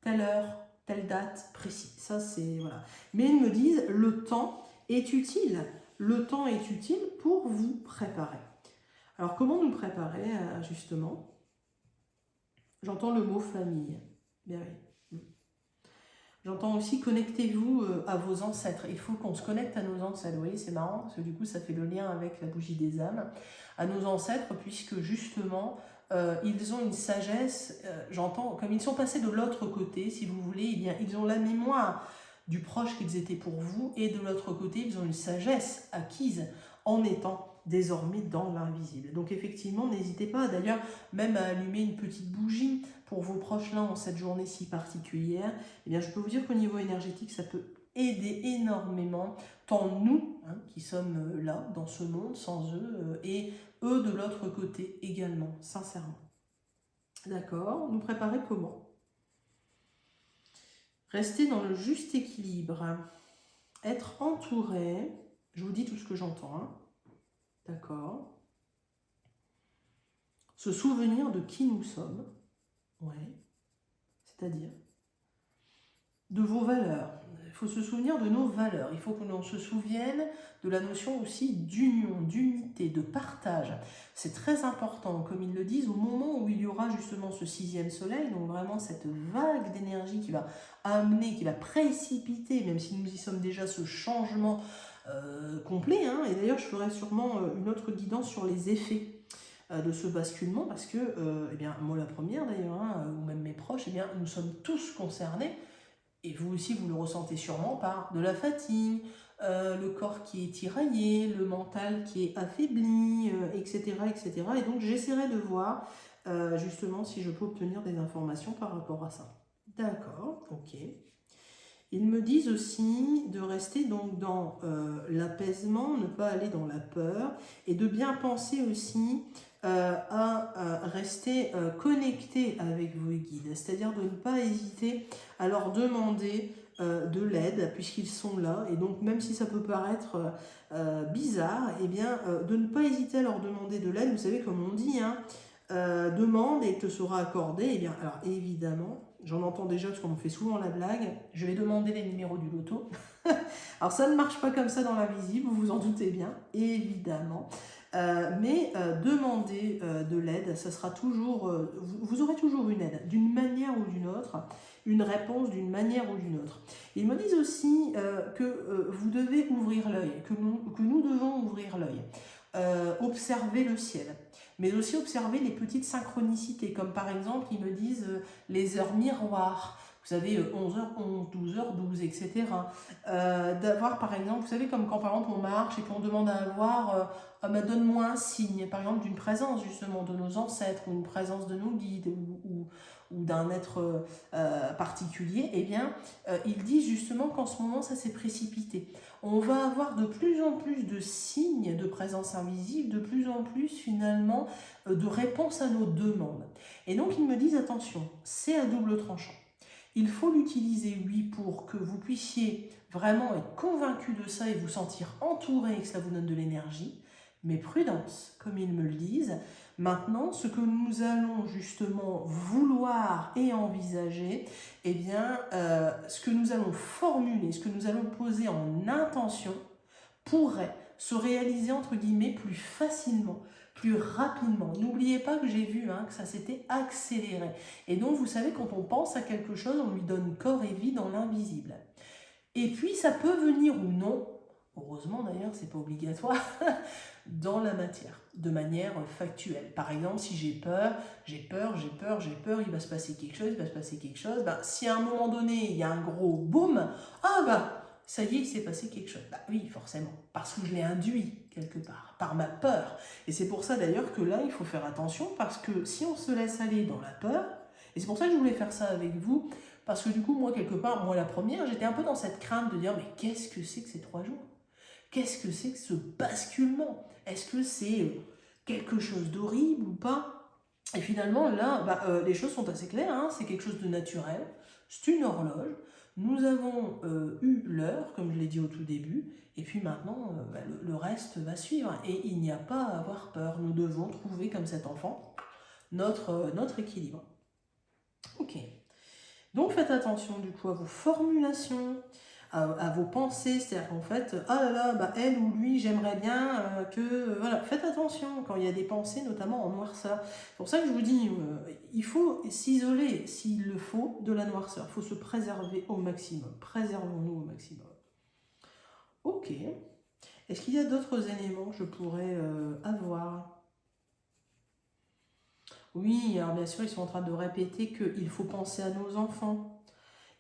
telle heure, telle date précise. Ça, c'est, voilà. Mais ils me disent, le temps est utile. Le temps est utile pour vous préparer. Alors, comment nous préparer, justement? J'entends le mot famille. Bien oui. J'entends aussi connectez-vous à vos ancêtres. Il faut qu'on se connecte à nos ancêtres. Vous voyez, c'est marrant, parce que du coup, ça fait le lien avec la bougie des âmes. À nos ancêtres, puisque justement, ils ont une sagesse, j'entends, comme ils sont passés de l'autre côté, si vous voulez, eh bien, ils ont la mémoire du proche qu'ils étaient pour vous, et de l'autre côté, ils ont une sagesse acquise en étant désormais dans l'invisible. Donc effectivement, n'hésitez pas d'ailleurs même à allumer une petite bougie pour vos proches là en cette journée si particulière. Eh bien, je peux vous dire qu'au niveau énergétique, ça peut aider énormément, tant nous hein, qui sommes là dans ce monde sans eux, et eux de l'autre côté également, sincèrement. D'accord, nous préparer comment? Rester dans le juste équilibre, être entouré, je vous dis tout ce que j'entends, hein. D'accord. Se souvenir de qui nous sommes, ouais. C'est-à-dire de vos valeurs. Il faut se souvenir de nos valeurs. Il faut que l'on se souvienne de la notion aussi d'union, d'unité, de partage. C'est très important, comme ils le disent, au moment où il y aura justement ce 6e soleil, donc vraiment cette vague d'énergie qui va amener, qui va précipiter, même si nous y sommes déjà, ce changement complet. Hein. Et d'ailleurs, je ferai sûrement une autre guidance sur les effets de ce basculement, parce que, eh bien, moi la première d'ailleurs, hein, ou même mes proches, eh bien, nous sommes tous concernés, et vous aussi vous le ressentez sûrement, par de la fatigue, le corps qui est tiraillé, le mental qui est affaibli, etc., etc. Et donc j'essaierai de voir justement si je peux obtenir des informations par rapport à ça. D'accord, ok. Ils me disent aussi de rester donc dans l'apaisement, ne pas aller dans la peur, et de bien penser aussi à rester connecté avec vos guides, c'est-à-dire de ne pas hésiter à leur demander de l'aide puisqu'ils sont là, et donc même si ça peut paraître bizarre, eh bien de ne pas hésiter à leur demander de l'aide. Vous savez comme on dit, hein, demande et te sera accordé. Eh bien, alors évidemment, j'en entends déjà parce qu'on me fait souvent la blague, je vais demander les numéros du loto. Alors ça ne marche pas comme ça dans l'invisible, vous vous en doutez bien, évidemment. Mais demander de l'aide, ça sera toujours, vous aurez toujours une aide, d'une manière ou d'une autre, une réponse d'une manière ou d'une autre. Ils me disent aussi que vous devez ouvrir l'œil, que nous devons ouvrir l'œil, observer le ciel, mais aussi observer les petites synchronicités, comme par exemple, ils me disent les heures miroirs, vous savez, 11h11, 12h12, etc. D'avoir par exemple, vous savez, comme quand par exemple on marche et qu'on demande à avoir, ah ben, donne-moi un signe, par exemple d'une présence justement de nos ancêtres, ou une présence de nos guides, ou d'un être particulier, eh bien, ils disent justement qu'en ce moment ça s'est précipité. On va avoir de plus en plus de signes de présence invisible, de plus en plus finalement de réponses à nos demandes. Et donc ils me disent attention, c'est à double tranchant. Il faut l'utiliser, oui, pour que vous puissiez vraiment être convaincu de ça et vous sentir entouré et que cela vous donne de l'énergie. Mais prudence, comme ils me le disent. Maintenant, ce que nous allons justement vouloir et envisager, eh bien, ce que nous allons formuler, ce que nous allons poser en intention, pourrait se réaliser entre guillemets plus facilement, plus rapidement. N'oubliez pas que j'ai vu que ça s'était accéléré. Et donc, vous savez, quand on pense à quelque chose, on lui donne corps et vie dans l'invisible. Et puis, ça peut venir ou non, heureusement d'ailleurs, c'est pas obligatoire, dans la matière, de manière factuelle. Par exemple, si j'ai peur, il va se passer quelque chose, si à un moment donné, il y a un gros boom, ça y est, il s'est passé quelque chose. Oui, forcément, parce que je l'ai induit quelque part, par ma peur. Et c'est pour ça d'ailleurs que là, il faut faire attention, parce que si on se laisse aller dans la peur, et c'est pour ça que je voulais faire ça avec vous, parce que du coup, moi, quelque part, moi la première, j'étais un peu dans cette crainte de dire, mais qu'est-ce que c'est que ces 3 jours ? Qu'est-ce que c'est que ce basculement ? Est-ce que c'est quelque chose d'horrible ou pas ? Et finalement, là, les choses sont assez claires, c'est quelque chose de naturel, c'est une horloge. Nous avons eu l'heure, comme je l'ai dit au tout début, et puis maintenant, le reste va suivre. Et il n'y a pas à avoir peur. Nous devons trouver, comme cet enfant, notre équilibre. Ok. Donc faites attention du coup à vos formulations, à vos pensées, c'est-à-dire qu'en fait, ah là là, elle ou lui, j'aimerais bien que... Voilà, faites attention quand il y a des pensées, notamment en noirceur. C'est pour ça que je vous dis, il faut s'isoler, s'il le faut, de la noirceur. Il faut se préserver au maximum. Préservons-nous au maximum. Ok. Est-ce qu'il y a d'autres éléments que je pourrais avoir ? Oui, alors bien sûr, ils sont en train de répéter qu'il faut penser à nos enfants.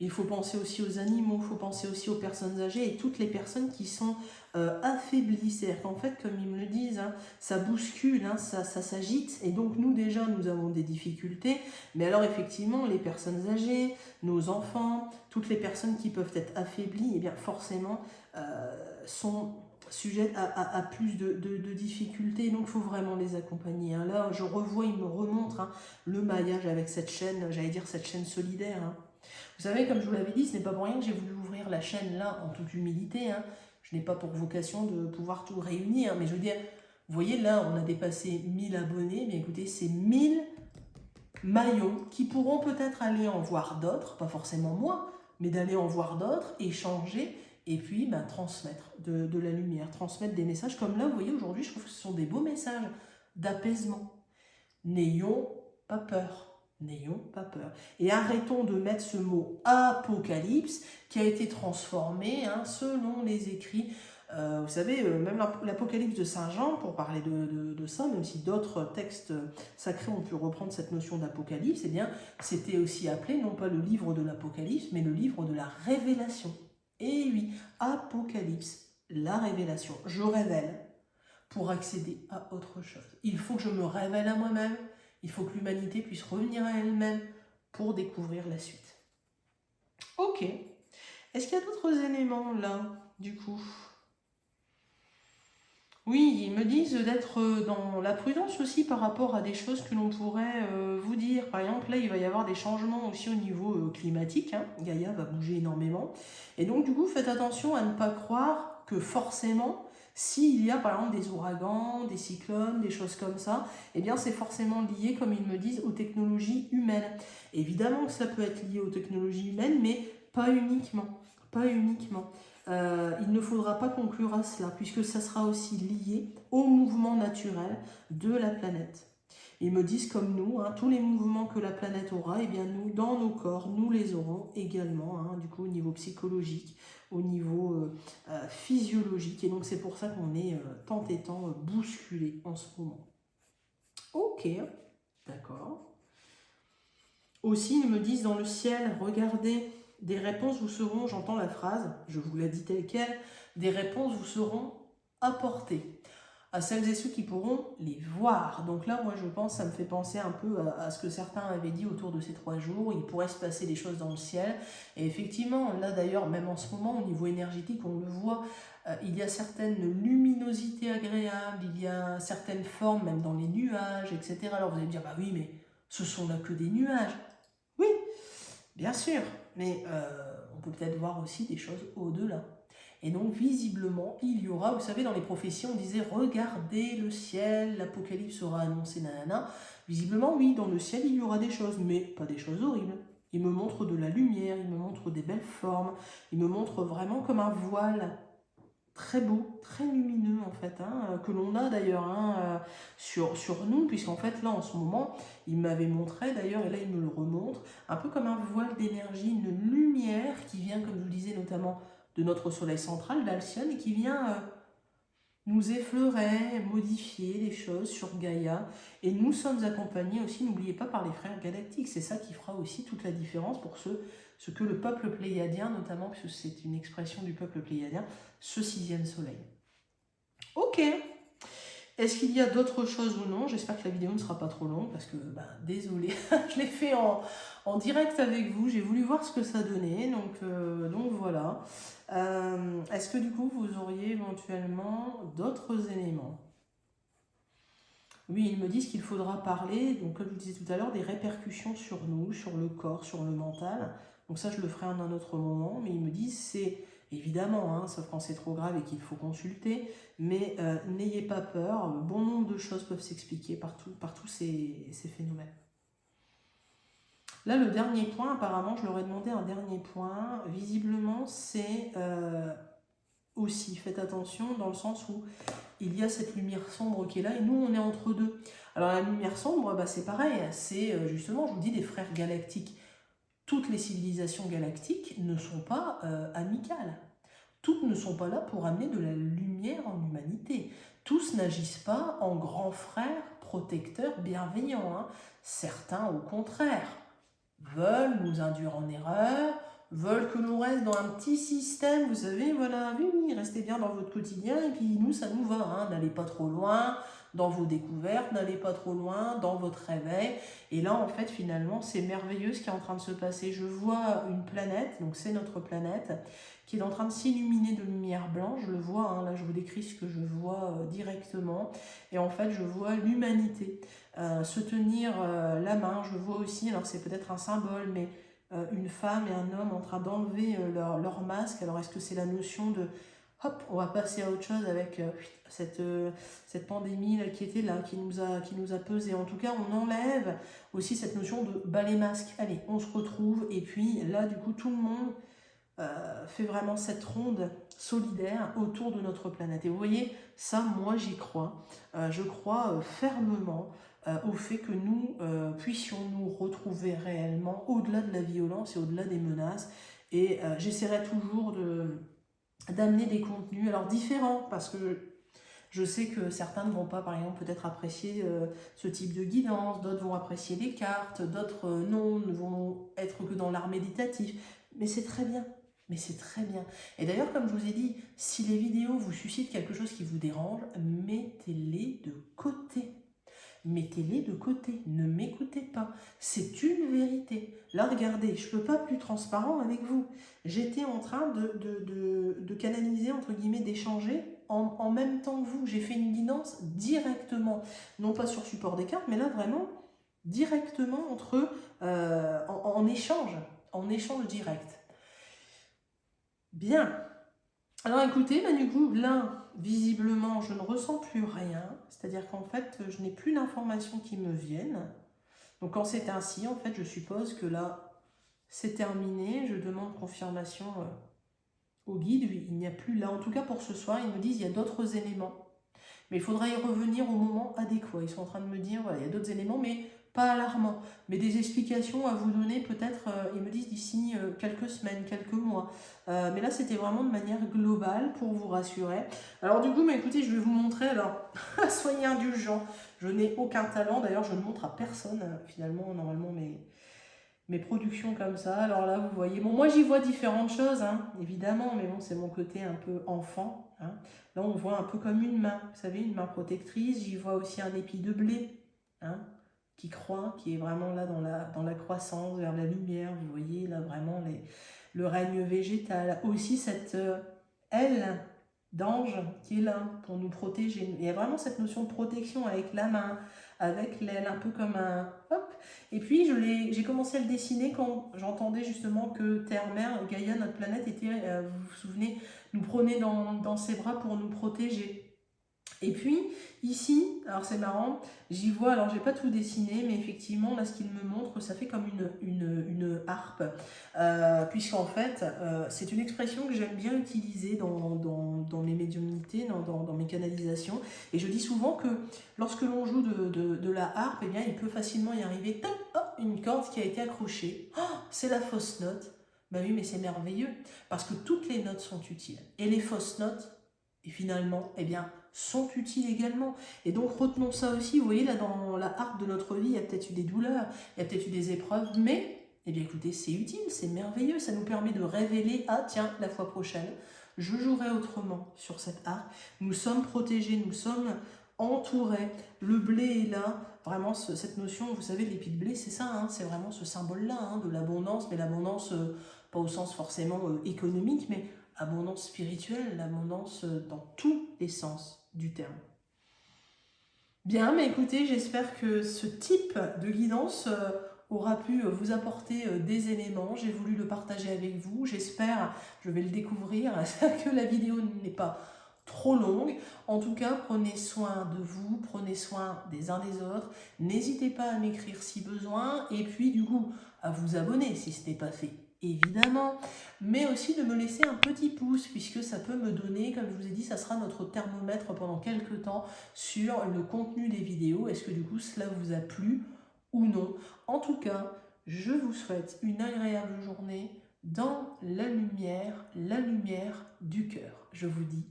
Il faut penser aussi aux animaux, il faut penser aussi aux personnes âgées et toutes les personnes qui sont affaiblies. C'est-à-dire qu'en fait, comme ils me le disent, ça bouscule, ça s'agite. Et donc nous déjà, nous avons des difficultés. Mais alors effectivement, les personnes âgées, nos enfants, toutes les personnes qui peuvent être affaiblies, eh bien forcément sont sujettes à plus de difficultés. Donc il faut vraiment les accompagner. Là, je revois, il me remontre le maillage avec cette chaîne, j'allais dire cette chaîne solidaire. Vous savez, comme je vous l'avais dit, ce n'est pas pour rien que j'ai voulu ouvrir la chaîne là, en toute humilité. Je n'ai pas pour vocation de pouvoir tout réunir, mais je veux dire, vous voyez là, on a dépassé 1000 abonnés, mais écoutez, c'est 1000 maillons qui pourront peut-être aller en voir d'autres, pas forcément moi, mais d'aller en voir d'autres, échanger, et puis transmettre de la lumière, transmettre des messages. Comme là, vous voyez, aujourd'hui, je trouve que ce sont des beaux messages d'apaisement. N'ayons pas peur. N'ayons pas peur. Et arrêtons de mettre ce mot apocalypse qui a été transformé selon les écrits. Vous savez, même l'Apocalypse de Saint Jean, pour parler de ça, même si d'autres textes sacrés ont pu reprendre cette notion d'apocalypse, eh bien, c'était aussi appelé non pas le livre de l'Apocalypse, mais le livre de la révélation. Et oui, Apocalypse. la révélation. Je révèle pour accéder à autre chose. Il faut que je me révèle à moi-même, il faut que l'humanité puisse revenir à elle-même pour découvrir la suite. Ok. Est-ce qu'il y a d'autres éléments là, du coup? Oui, ils me disent d'être dans la prudence aussi par rapport à des choses que l'on pourrait vous dire. Par exemple, là, il va y avoir des changements aussi au niveau climatique. Hein. Gaïa va bouger énormément. Et donc, du coup, faites attention à ne pas croire que forcément, s'il y a par exemple des ouragans, des cyclones, des choses comme ça, eh bien, c'est forcément lié, comme ils me disent, aux technologies humaines. Évidemment que ça peut être lié aux technologies humaines, mais pas uniquement. Pas uniquement. Il ne faudra pas conclure à cela, puisque ça sera aussi lié au mouvement naturel de la planète. Ils me disent comme nous, hein, tous les mouvements que la planète aura, eh bien nous, dans nos corps, nous les aurons également, hein, du coup au niveau psychologique, au niveau physiologique, et donc c'est pour ça qu'on est tant et tant bousculé en ce moment. Ok, d'accord. Aussi, ils me disent dans le ciel, regardez, des réponses vous seront, j'entends la phrase, je vous la dis telle quelle, des réponses vous seront apportées à celles et ceux qui pourront les voir. Donc là, moi je pense, ça me fait penser un peu à ce que certains avaient dit autour de ces 3 jours, il pourrait se passer des choses dans le ciel. Et effectivement, là d'ailleurs, même en ce moment, au niveau énergétique, on le voit, il y a certaines luminosités agréables, il y a certaines formes, même dans les nuages, etc. Alors vous allez me dire, bah oui, mais ce sont là que des nuages. Oui, bien sûr, mais on peut peut-être voir aussi des choses au-delà. Et donc, visiblement, il y aura, vous savez, dans les prophéties, on disait, regardez le ciel, l'Apocalypse sera annoncé, nanana. Visiblement, oui, dans le ciel, il y aura des choses, mais pas des choses horribles. Il me montre de la lumière, il me montre des belles formes, il me montre vraiment comme un voile très beau, très lumineux en fait, hein, que l'on a d'ailleurs hein, sur nous, puisqu'en fait là en ce moment, il m'avait montré d'ailleurs, et là il me le remontre, un peu comme un voile d'énergie, une lumière qui vient, comme je vous le disais, notamment de notre soleil central, d'Alcyone, et qui vient nous effleurer, modifier les choses sur Gaïa. Et nous sommes accompagnés aussi, n'oubliez pas, par les frères galactiques. C'est ça qui fera aussi toute la différence pour ce que le peuple pléiadien, notamment, puisque c'est une expression du peuple pléiadien, ce 6e soleil. Ok. Est-ce qu'il y a d'autres choses ou non? J'espère que la vidéo ne sera pas trop longue parce que, désolé, je l'ai fait en direct avec vous. J'ai voulu voir ce que ça donnait, donc voilà. Est-ce que du coup, vous auriez éventuellement d'autres éléments? Oui, ils me disent qu'il faudra parler, donc comme je vous disais tout à l'heure, des répercussions sur nous, sur le corps, sur le mental. Donc ça, je le ferai à un autre moment, mais ils me disent c'est évidemment, hein, sauf quand c'est trop grave et qu'il faut consulter, mais n'ayez pas peur, bon nombre de choses peuvent s'expliquer par tous ces phénomènes. Là, le dernier point, apparemment, je leur ai demandé un dernier point, visiblement, c'est aussi, faites attention dans le sens où il y a cette lumière sombre qui est là et nous on est entre deux. Alors la lumière sombre, c'est pareil, c'est justement, je vous dis, des frères galactiques. Toutes les civilisations galactiques ne sont pas amicales. Toutes ne sont pas là pour amener de la lumière en humanité. Tous n'agissent pas en grands frères protecteurs bienveillants. Hein. Certains, au contraire, veulent nous induire en erreur, veulent que l'on reste dans un petit système, vous savez, voilà, oui, restez bien dans votre quotidien, et puis nous, ça nous va, hein, n'allez pas trop loin dans vos découvertes, n'allez pas trop loin dans votre réveil, et là, en fait, finalement, c'est merveilleux ce qui est en train de se passer. Je vois une planète, donc c'est notre planète, qui est en train de s'illuminer de lumière blanche, je le vois, hein, là, je vous décris ce que je vois directement, et en fait, je vois l'humanité se tenir la main, je vois aussi, alors c'est peut-être un symbole, mais une femme et un homme en train d'enlever leur masque. Alors est-ce que c'est la notion de hop, on va passer à autre chose avec cette pandémie là, qui était là, qui nous a pesé. En tout cas, on enlève aussi cette notion de les masques. Allez, on se retrouve et puis là, du coup, tout le monde fait vraiment cette ronde solidaire autour de notre planète. Et vous voyez, ça, moi, j'y crois. Je crois fermement au fait que nous puissions nous retrouver réellement au-delà de la violence et au-delà des menaces. Et j'essaierai toujours d'amener des contenus, alors différents, parce que je sais que certains ne vont pas, par exemple, peut-être apprécier ce type de guidance, d'autres vont apprécier les cartes, d'autres non, ne vont être que dans l'art méditatif. Mais c'est très bien. Mais c'est très bien. Et d'ailleurs, comme je vous ai dit, si les vidéos vous suscitent quelque chose qui vous dérange, mettez-les de côté. Mettez-les de côté, ne m'écoutez pas. C'est une vérité. Là, regardez, je ne peux pas plus transparent avec vous. J'étais en train de canaliser, entre guillemets, d'échanger en même temps que vous. J'ai fait une guidance directement, non pas sur support des cartes, mais là, vraiment, directement entre eux, en échange direct. Bien. Alors écoutez, du coup, là, visiblement, je ne ressens plus rien. C'est-à-dire qu'en fait, je n'ai plus d'informations qui me viennent. Donc quand c'est ainsi, en fait, je suppose que là, c'est terminé. Je demande confirmation au guide. Il n'y a plus là, en tout cas pour ce soir, ils me disent qu'il y a d'autres éléments. Mais il faudra y revenir au moment adéquat. Ils sont en train de me dire, voilà, il y a d'autres éléments, mais pas alarmants. Mais des explications à vous donner peut-être, ils me disent d'ici quelques semaines, quelques mois. Mais là, c'était vraiment de manière globale pour vous rassurer. Alors du coup, écoutez, je vais vous montrer, alors, soyez indulgents. Je n'ai aucun talent, d'ailleurs, je ne montre à personne, finalement, normalement, mes productions comme ça. Alors là, vous voyez, bon, moi j'y vois différentes choses, hein, évidemment, mais bon, c'est mon côté un peu enfant. Hein. Là, on voit un peu comme une main, vous savez, une main protectrice. J'y vois aussi un épi de blé, hein, qui croît, qui est vraiment là dans la croissance, vers la lumière. Vous voyez, là, vraiment, le règne végétal. Aussi, cette aile d'ange qui est là pour nous protéger. Il y a vraiment cette notion de protection avec la main, avec l'aile, un peu comme un... Hop. Et puis, j'ai commencé à le dessiner quand j'entendais justement que Terre-Mère, Gaïa, notre planète, était, vous vous souvenez, nous prenait dans ses bras pour nous protéger. Et puis, ici, alors c'est marrant, j'y vois, alors j'ai pas tout dessiné, mais effectivement, là, ce qu'il me montre, ça fait comme une harpe, puisqu'en fait, c'est une expression que j'aime bien utiliser dans mes médiumnités, dans mes canalisations, et je dis souvent que lorsque l'on joue de la harpe, eh bien, il peut facilement y arriver, tac, hop, une corde qui a été accrochée, oh, c'est la fausse note. Ben oui, mais c'est merveilleux, parce que toutes les notes sont utiles, et les fausses notes, et finalement, eh bien, sont utiles également. Et donc retenons ça aussi, vous voyez là dans la harpe de notre vie, il y a peut-être eu des douleurs, il y a peut-être eu des épreuves, mais eh bien écoutez, c'est utile, c'est merveilleux, ça nous permet de révéler, ah tiens, la fois prochaine, je jouerai autrement sur cette harpe, nous sommes protégés, nous sommes entourés, le blé est là, vraiment cette notion, vous savez, l'épi de blé, c'est ça, hein, c'est vraiment ce symbole-là, hein, de l'abondance, mais l'abondance, pas au sens forcément économique, mais abondance spirituelle, l'abondance dans tous les sens du terme. Bien, mais écoutez, j'espère que ce type de guidance aura pu vous apporter des éléments. J'ai voulu le partager avec vous. J'espère, je vais le découvrir, que la vidéo n'est pas trop longue. En tout cas, prenez soin de vous, prenez soin des uns des autres. N'hésitez pas à m'écrire si besoin. Et puis, du coup, à vous abonner si ce n'est pas fait, évidemment, mais aussi de me laisser un petit pouce, puisque ça peut me donner, comme je vous ai dit, ça sera notre thermomètre pendant quelques temps sur le contenu des vidéos. Est-ce que du coup cela vous a plu ou non? En tout cas, je vous souhaite une agréable journée dans la lumière du cœur. Je vous dis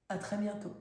à très bientôt.